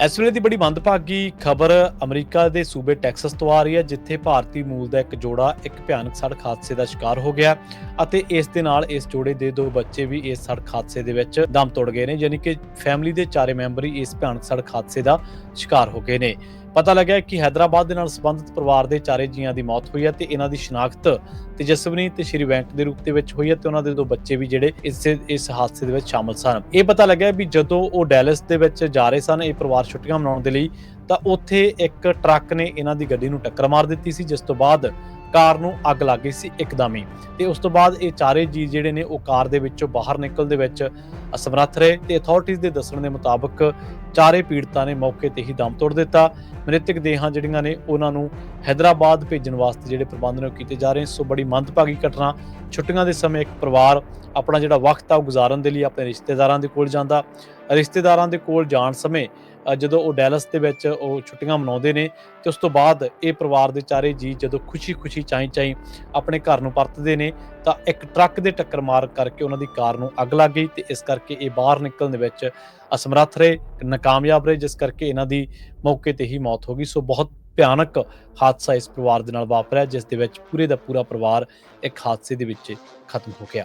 ਇਸ ਵੇਲੇ ਦੀ ਬੜੀ ਮੰਦਭਾਗੀ ਖਬਰ ਅਮਰੀਕਾ ਦੇ ਸੂਬੇ ਟੈਕਸਸ ਤੋਂ ਆ ਰਹੀ ਹੈ, ਜਿੱਥੇ ਭਾਰਤੀ ਮੂਲ ਦਾ ਇੱਕ ਜੋੜਾ ਇੱਕ ਭਿਆਨਕ ਸੜਕ ਹਾਦਸੇ ਦਾ ਸ਼ਿਕਾਰ ਹੋ ਗਿਆ ਅਤੇ ਇਸ ਦੇ ਨਾਲ ਇਸ ਜੋੜੇ ਦੇ 2 ਬੱਚੇ ਵੀ ਇਸ ਸੜਕ ਹਾਦਸੇ ਦੇ ਵਿੱਚ ਦਮ ਤੋੜ ਗਏ ਨੇ। ਯਾਨੀ ਕਿ ਫੈਮਿਲੀ ਦੇ 4 ਮੈਂਬਰ ਹੀ ਇਸ ਭਿਆਨਕ ਸੜਕ ਹਾਦਸੇ ਦਾ ਸ਼ਿਕਾਰ ਹੋ ਗਏ ਨੇ। ਪਤਾ ਲੱਗਿਆ ਕਿ ਹੈਦਰਾਬਾਦ ਦੇ ਨਾਲ ਸੰਬੰਧਿਤ ਪਰਿਵਾਰ ਦੇ 4 ਜੀਆਂ ਦੀ ਮੌਤ ਹੋਈ ਹੈ ਤੇ ਇਹਨਾਂ ਦੀ ਸ਼ਨਾਖਤ ਤੇਜਸਵਨੀ ਤੇ ਸ਼੍ਰੀ ਵੈਂਕ ਦੇ ਰੂਪ ਦੇ ਵਿੱਚ ਹੋਈ ਹੈ ਤੇ ਉਹਨਾਂ ਦੇ 2 ਬੱਚੇ ਵੀ ਜਿਹੜੇ ਇਸ ਹਾਦਸੇ ਦੇ ਵਿੱਚ ਸ਼ਾਮਲ ਸਨ। ਇਹ ਪਤਾ ਲੱਗਿਆ ਵੀ ਜਦੋਂ ਉਹ ਡੈਲਸ ਦੇ ਵਿੱਚ ਜਾ ਰਹੇ ਸਨ ਇਹ ਪਰਿਵਾਰ ਛੁੱਟੀਆਂ ਮਨਾਉਣ ਦੇ ਲਈ, ਤਾਂ ਉੱਥੇ ਇੱਕ ਟਰੱਕ ਨੇ ਇਹਨਾਂ ਦੀ ਗੱਡੀ ਨੂੰ ਟੱਕਰ ਮਾਰ ਦਿੱਤੀ ਸੀ, ਜਿਸ ਤੋਂ ਬਾਅਦ ਕਾਰ ਨੂੰ ਅੱਗ ਲੱਗ ਗਈ ਸੀ ਇੱਕਦਮ ਹੀ। ਤੇ ਉਸ ਤੋਂ ਬਾਅਦ ਇਹ 4 ਜੀ ਜਿਹੜੇ ਨੇ ਉਹ ਕਾਰ ਦੇ ਵਿੱਚੋਂ ਬਾਹਰ ਨਿਕਲਣ ਦੇ ਵਿੱਚ ਅਸਮਰੱਥ ਰਹੇ ਤੇ ਅਥਾਰਟੀਜ਼ ਦੇ ਦੱਸਣ ਦੇ ਮੁਤਾਬਕ 4 ਪੀੜਤਾਂ ਨੇ ਮੌਕੇ ਤੇ ਹੀ ਦਮ ਤੋੜ ਦਿੱਤਾ। ਮ੍ਰਿਤਕ ਦੇਹਾਂ ਜਿਹੜੀਆਂ ਨੇ ਉਹਨਾਂ ਨੂੰ ਹੈਦਰਾਬਾਦ ਭੇਜਣ ਵਾਸਤੇ ਜਿਹੜੇ ਪ੍ਰਬੰਧ ਨੇ ਉਹ ਕੀਤੇ ਜਾ ਰਹੇ। ਸੋ ਬੜੀ ਮੰਦਭਾਗੀ ਘਟਨਾ। ਛੁੱਟੀਆਂ ਦੇ ਸਮੇਂ ਇੱਕ ਪਰਿਵਾਰ ਆਪਣਾ ਜਿਹੜਾ ਵਕਤ ਆ ਉਹ ਗੁਜ਼ਾਰਨ ਦੇ ਲਈ ਆਪਣੇ ਰਿਸ਼ਤੇਦਾਰਾਂ ਦੇ ਕੋਲ ਜਾਂਦਾ। ਰਿਸ਼ਤੇਦਾਰਾਂ ਦੇ ਕੋਲ ਜਾਣ ਸਮੇਂ ਜਦੋਂ ਉਹ ਡੈਲਸ ਦੇ ਵਿੱਚ ਉਹ ਛੁੱਟੀਆਂ ਮਨਾਉਂਦੇ ਨੇ ਤੇ ਉਸ ਤੋਂ ਬਾਅਦ ਇਹ ਪਰਿਵਾਰ ਦੇ 4 ਜੀ ਜਦੋਂ ਖੁਸ਼ੀ-ਖੁਸ਼ੀ ਚਾਈਂ-ਚਾਈਂ ਆਪਣੇ ਘਰ ਨੂੰ ਪਰਤਦੇ ਨੇ ਤਾਂ ਇੱਕ ਟਰੱਕ ਦੇ ਟੱਕਰ ਮਾਰ ਕਰਕੇ ਉਹਨਾਂ ਦੀ ਕਾਰ ਨੂੰ ਅੱਗ ਲੱਗ ਗਈ ਤੇ ਇਸ ਕਰਕੇ ਇਹ ਬਾਹਰ ਨਿਕਲਣ ਦੇ ਵਿੱਚ ਅਸਮਰੱਥ ਰਹੇ, ਨਾਕਾਮਯਾਬ ਰਹੇ, ਜਿਸ ਕਰਕੇ ਇਹਨਾਂ ਦੀ ਮੌਕੇ ਤੇ ਹੀ ਮੌਤ ਹੋ ਗਈ। ਸੋ ਬਹੁਤ ਭਿਆਨਕ ਹਾਦਸਾ ਇਸ ਪਰਿਵਾਰ ਦੇ ਨਾਲ ਵਾਪਰਿਆ, ਜਿਸ ਦੇ ਵਿੱਚ ਪੂਰੇ ਦਾ ਪੂਰਾ ਪਰਿਵਾਰ ਇੱਕ ਹਾਦਸੇ ਦੇ ਵਿੱਚ ਖਤਮ ਹੋ ਗਿਆ।